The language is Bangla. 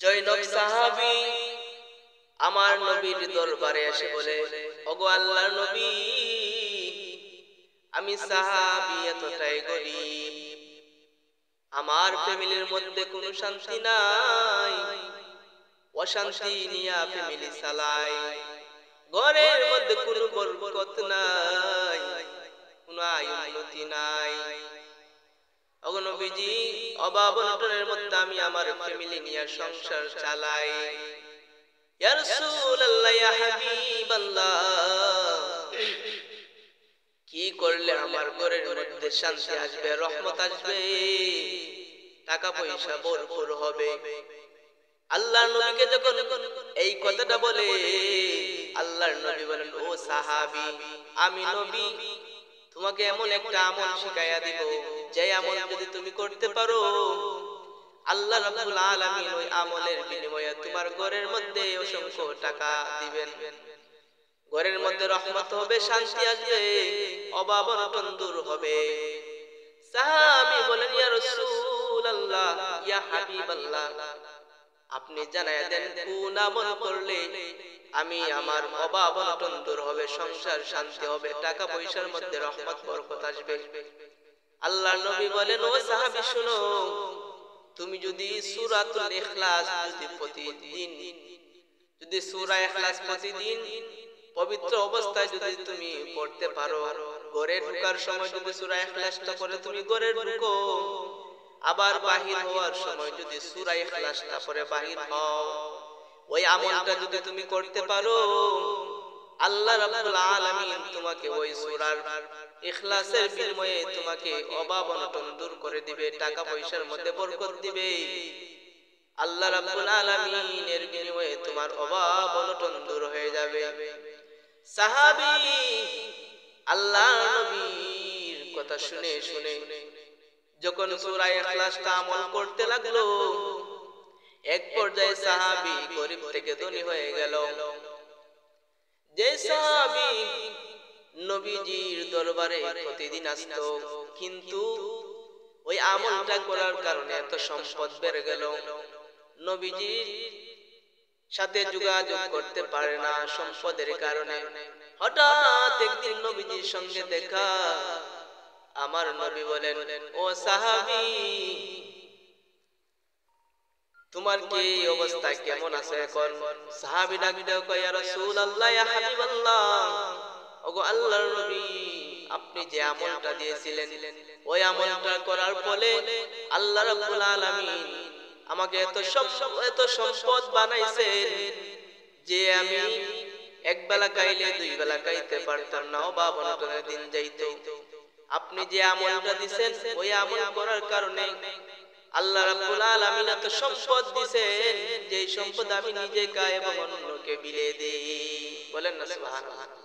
জৈনব সাহাবী আমার নবীর দরবারে এসে বলে, ওগো আল্লাহর নবী, আমি সাহাবী এতটাই গরীব, আমার ফ্যামিলির মধ্যে কোনো শান্তি নাই, অশান্তি নিয়ে ফ্যামিলি চালাই, ঘরের মধ্যে কোনো বরকত নাই, কোনো আয় উন্নতি নাই। ওগো নবীজি, অভাব অনটনের মধ্যে আমি আমার ফ্যামিলি নিয়ে সংসার চালাই। ইয়া রাসূলুল্লাহ, ইয়া হাবিবাল্লাহ, কি করলে আমার ঘরের মধ্যে শান্তি আসবে, রহমত আসবে, টাকা পয়সা ভরপুর হবে? আল্লাহর নবীকে যখন এই কথাটা বলে, আল্লাহর নবী বলেন, ও সাহাবী, আমি নবী তোমাকে এমন একটা আমল শিখাইয়া দিব, যে আমল যদি তুমি করতে পারো, আল্লাহ রাব্বুল আলামিন ওই আমলের বিনিময়ে তোমার ঘরের মধ্যে অসংখ্য টাকা দিবেন, ঘরের মধ্যে রহমত হবে, শান্তি আসবে, অভাব অনটন দূর হবে। সাহাবী বলেন, ইয়া রাসূলুল্লাহ, ইয়া হাবিবাল্লাহ, আপনি জানায়া দেন কোন আমল করলে আমি আমার অভাব অনটন দূর হবে, সংসার শান্তি হবে, টাকা পয়সার মধ্যে রহমত বরকত আসবে। আল্লাহর নবী বলেন, ও সাহাবী শুনো, তুমি যদি সূরাতুল ইখলাস যদি সূরা ইখলাস প্রতিদিন পবিত্র অবস্থায় যদি তুমি পড়তে পারো, ঘরে ঢোকার সময় যদি সূরা ইখলাসটা পড়ে তুমি ঘরে ঢুকো, আবার বাহির হওয়ার সময় যদি সূরা ইখলাসটা পড়ে বাহির হও, ওই আমলটা যদি তুমি করতে পারো, আল্লাহ রাব্বুল আলামিন তোমাকে ওই সূরার ইখলাসের বিনিময়ে তোমাকে অভাব অনটন দূর করে দিবে, টাকা পয়সার মধ্যে বরকত দিবে। আল্লাহ রাব্বুল আলামিনের বিনিময়ে তোমার অভাব অনটন দূর হয়ে যাবে। সাহাবী আল্লাহর নবীর কথা শুনে শুনে যখন সূরা ইখলাসটা আমল করতে লাগলো, এক পর্যায়ে সাহাবী গরীব থেকে ধনী হয়ে গেল। যে সাহাবী নবীজির দরবারে প্রতিদিন আসতো, কিন্তু ওই আমলটা করার কারণে এত সম্পদ বেড়ে গেল, নবীজির সাথে যোগাযোগ করতে পারে না সম্পদের কারণে। হঠাৎ একদিন নবীজির সঙ্গে দেখা, আমার নবী বলেন, ও সাহাবী, তোমার কি অবস্থা, কেমন আছে এখন? সাহাবী ডাক দিয়ে কয়, ইয়া রাসূলুল্লাহ, ইয়া হাবিবাল্লাহ, ওগো আল্লাহর নবী, আপনি যে আমলটা দিয়েছিলেন, ওই আমলটা করার ফলে আল্লাহ রাব্বুল আলামিন আমাকে এত সম্পদ বানাইছেন যে আমি এক বেলা খাইলে দুই বেলা খাইতে পারতাম না, অভাব অনটনের দিন যাইতো। আপনি যে আমলটা দিবেন, ওই আমল করার কারণে আল্লাহ রাব্বুল আলামিন এত সম্পদ দিবেন যে সম্পদ আমি নিজে খাই এবং অন্যকে বিলিয়ে দেই। বলেন না সুবহানাল্লাহ।